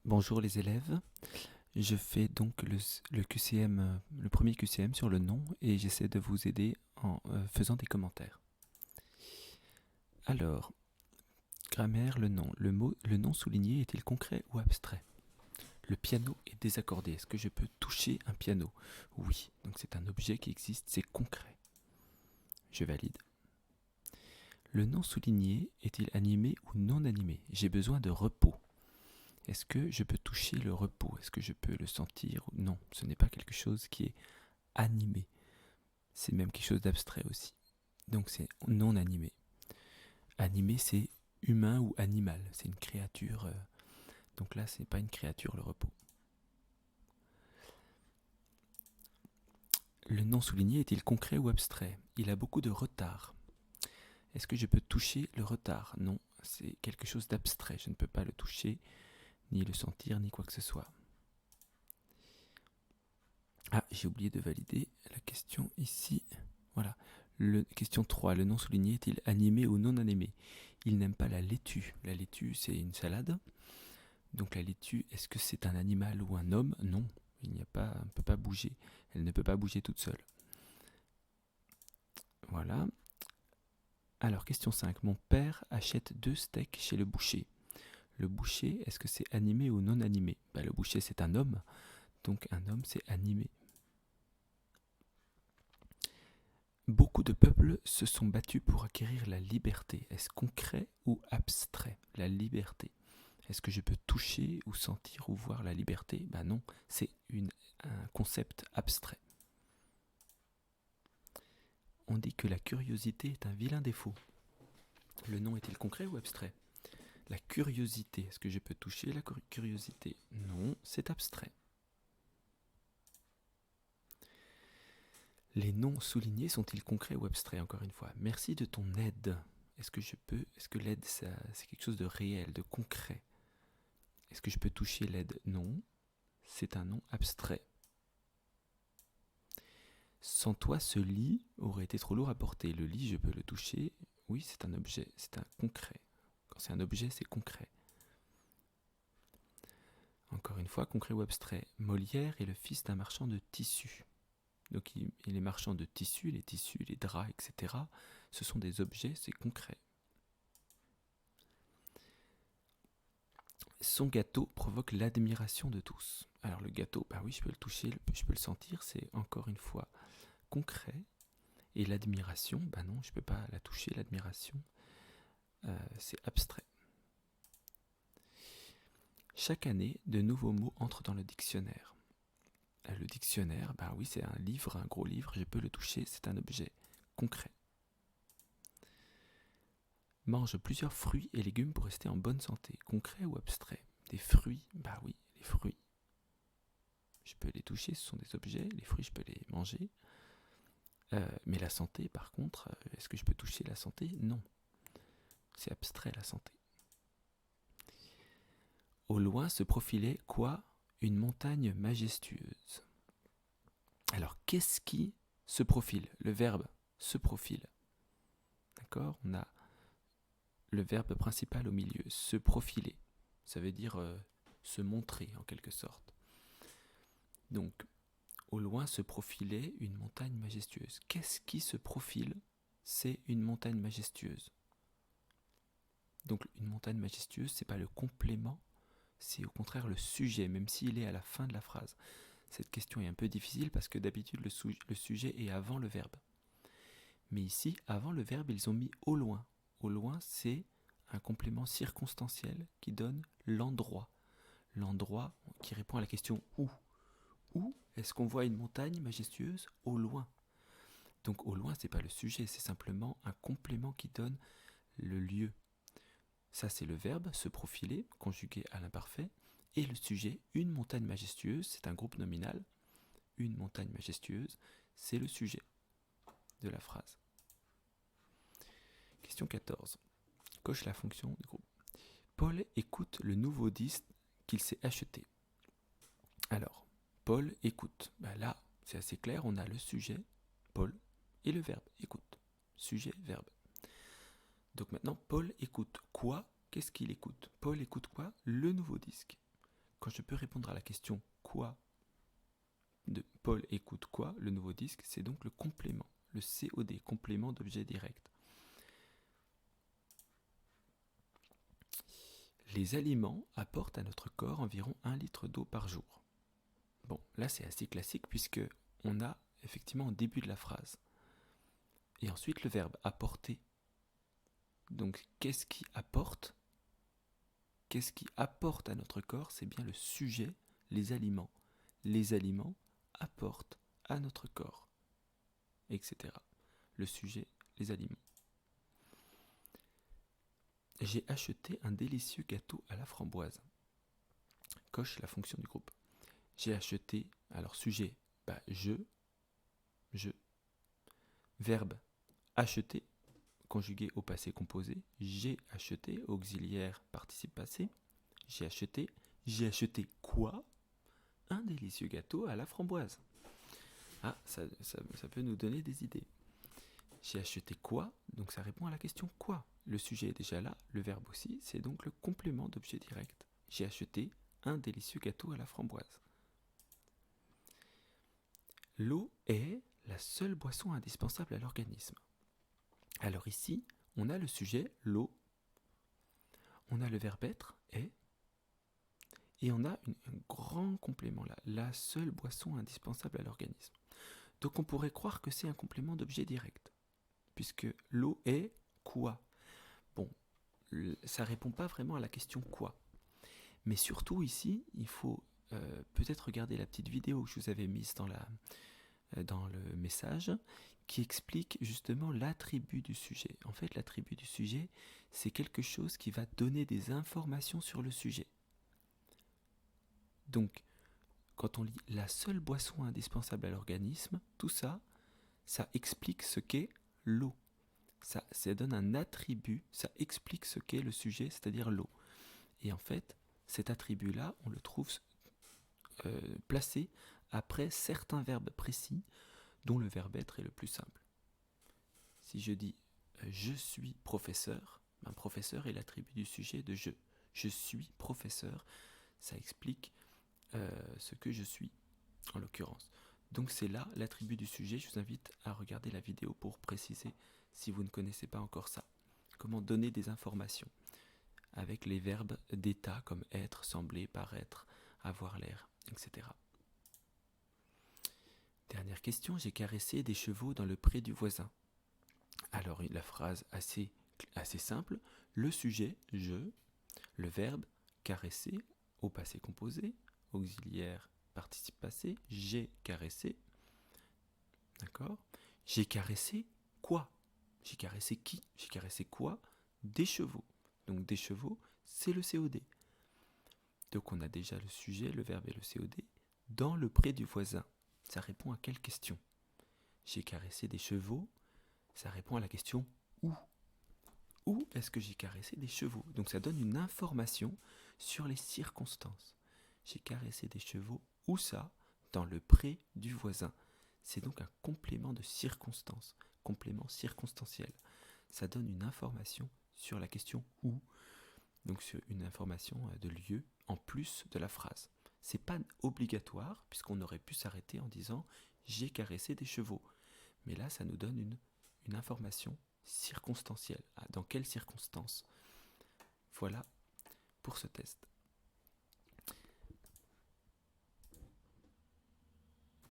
Bonjour les élèves, je fais donc le QCM, le premier QCM sur le nom et j'essaie de vous aider en faisant des commentaires. Alors, grammaire, le nom. Le nom souligné est-il concret ou abstrait? Le piano est désaccordé. Est-ce que je peux toucher un piano? Oui, donc c'est un objet qui existe, c'est concret. Je valide. Le nom souligné est-il animé ou non animé? J'ai besoin de repos. Est-ce que je peux toucher le repos? Est-ce que je peux le sentir? Non, ce n'est pas quelque chose qui est animé. C'est même quelque chose d'abstrait aussi. Donc c'est non animé. Animé, c'est humain ou animal. C'est une créature. Donc là, c'est pas une créature, le repos. Le non souligné est-il concret ou abstrait? Il a beaucoup de retard. Est-ce que je peux toucher le retard? Non, c'est quelque chose d'abstrait. Je ne peux pas le toucher, ni le sentir, ni quoi que ce soit. Ah, j'ai oublié de valider la question ici. Voilà. Question 3. Le non souligné est-il animé ou non animé? Il n'aime pas la laitue. La laitue, c'est une salade. Donc la laitue, est-ce que c'est un animal ou un homme? Non. Elle ne peut pas bouger. Elle ne peut pas bouger toute seule. Voilà. Alors, question 5. Mon père achète 2 steaks chez le boucher. Le boucher, est-ce que c'est animé ou non animé? Le boucher, c'est un homme. Donc un homme, c'est animé. Beaucoup de peuples se sont battus pour acquérir la liberté. Est-ce concret ou abstrait? La liberté. Est-ce que je peux toucher ou sentir ou voir la liberté? Non, c'est un concept abstrait. On dit que la curiosité est un vilain défaut. Le nom est-il concret ou abstrait? La curiosité, est-ce que je peux toucher la curiosité? Non, c'est abstrait. Les noms soulignés sont-ils concrets ou abstraits? Encore une fois, merci de ton aide. Est-ce que l'aide, c'est quelque chose de réel, de concret? Est-ce que je peux toucher l'aide? Non, c'est un nom abstrait. Sans toi, ce lit aurait été trop lourd à porter. Le lit, je peux le toucher. Oui, c'est un objet, c'est un concret. Quand c'est un objet, c'est concret. Encore une fois, concret ou abstrait. Molière est le fils d'un marchand de tissus. Donc il est marchand de tissus, les draps, etc. Ce sont des objets, c'est concret. Son gâteau provoque l'admiration de tous. Alors le gâteau, oui, je peux le toucher, je peux le sentir, c'est encore une fois concret. Et l'admiration, non, je ne peux pas la toucher, l'admiration, c'est abstrait. Chaque année, de nouveaux mots entrent dans le dictionnaire. Le dictionnaire, oui, c'est un livre, un gros livre, je peux le toucher, c'est un objet concret. Mange plusieurs fruits et légumes pour rester en bonne santé. Concret ou abstrait? Des fruits, oui, les fruits. Je peux les toucher, ce sont des objets, les fruits, je peux les manger. Mais la santé, par contre, est-ce que je peux toucher la santé? Non. C'est abstrait, la santé. Au loin se profilait quoi? Une montagne majestueuse. Alors, qu'est-ce qui se profile? Le verbe se profile. D'accord? On a le verbe principal au milieu, se profiler. Ça veut dire se montrer, en quelque sorte. Donc, au loin se profilait une montagne majestueuse. Qu'est-ce qui se profile? C'est une montagne majestueuse. Donc, une montagne majestueuse, c'est pas le complément, c'est au contraire le sujet, même s'il est à la fin de la phrase. Cette question est un peu difficile parce que d'habitude le sujet est avant le verbe. Mais ici, avant le verbe, ils ont mis au loin. Au loin, c'est un complément circonstanciel qui donne l'endroit. L'endroit qui répond à la question où. Où est-ce qu'on voit une montagne majestueuse? Au loin. Donc au loin, c'est pas le sujet, c'est simplement un complément qui donne le lieu. Ça, c'est le verbe se profiler, conjugué à l'imparfait. Et le sujet, une montagne majestueuse, c'est un groupe nominal. Une montagne majestueuse, c'est le sujet de la phrase. Question 14. Coche la fonction du groupe. Paul écoute le nouveau disque qu'il s'est acheté. Alors, Paul écoute. Là, c'est assez clair, on a le sujet, Paul, et le verbe écoute. Sujet, verbe. Donc maintenant, Paul écoute quoi? Qu'est-ce qu'il écoute? Paul écoute quoi? Le nouveau disque. quand je peux répondre à la question quoi de Paul écoute quoi, le nouveau disque, c'est donc le complément, le COD, complément d'objet direct. Les aliments apportent à notre corps environ 1 litre d'eau par jour. Bon, là c'est assez classique puisque on a effectivement au début de la phrase. Et ensuite le verbe apporter. Donc qu'est-ce qui apporte ? Qu'est-ce qui apporte à notre corps ? C'est bien le sujet, les aliments. Les aliments apportent à notre corps, etc. Le sujet, les aliments. J'ai acheté un délicieux gâteau à la framboise. Coche la fonction du groupe. J'ai acheté, alors sujet, je. Verbe, acheter, conjugué au passé composé. J'ai acheté, auxiliaire, participe passé. J'ai acheté quoi ? Un délicieux gâteau à la framboise. Ah, ça peut nous donner des idées. J'ai acheté quoi ? Donc ça répond à la question quoi ? Le sujet est déjà là, le verbe aussi, c'est donc le complément d'objet direct. J'ai acheté un délicieux gâteau à la framboise. L'eau est la seule boisson indispensable à l'organisme. Alors ici, on a le sujet, l'eau, on a le verbe être, est, et on a un grand complément là, la seule boisson indispensable à l'organisme. Donc on pourrait croire que c'est un complément d'objet direct, puisque l'eau est quoi ? Bon, ça ne répond pas vraiment à la question quoi. Mais surtout ici, il faut peut-être regarder la petite vidéo que je vous avais mise dans le message, qui explique justement l'attribut du sujet. En fait, l'attribut du sujet, c'est quelque chose qui va donner des informations sur le sujet. Donc, quand on lit la seule boisson indispensable à l'organisme, tout ça, ça explique ce qu'est l'eau. Ça donne un attribut, ça explique ce qu'est le sujet, c'est-à-dire l'eau. Et en fait, cet attribut-là, on le trouve placé après certains verbes précis, dont le verbe être est le plus simple. Si je dis je suis professeur, professeur est l'attribut du sujet de je. Je suis professeur, ça explique ce que je suis, en l'occurrence. Donc c'est là l'attribut du sujet. Je vous invite à regarder la vidéo pour préciser si vous ne connaissez pas encore ça. Comment donner des informations avec les verbes d'état comme être, sembler, paraître, avoir l'air, etc. Dernière question, j'ai caressé des chevaux dans le pré du voisin. Alors la phrase assez simple, le sujet, je, le verbe, caresser, au passé composé, auxiliaire, participe passé, j'ai caressé, d'accord ? J'ai caressé quoi ? J'ai caressé qui ? J'ai caressé quoi ? Des chevaux. Donc des chevaux, c'est le COD. Donc on a déjà le sujet, le verbe et le COD. Dans le pré du voisin, ça répond à quelle question ? J'ai caressé des chevaux, ça répond à la question où ? Où est-ce que j'ai caressé des chevaux ? Donc ça donne une information sur les circonstances. J'ai caressé des chevaux, où ça ? Dans le pré du voisin. C'est donc un complément de circonstance, complément circonstanciel. Ça donne une information sur la question où, donc sur une information de lieu en plus de la phrase. C'est pas obligatoire puisqu'on aurait pu s'arrêter en disant j'ai caressé des chevaux. Mais là, ça nous donne une information circonstancielle. Dans quelles circonstances ? Voilà pour ce test.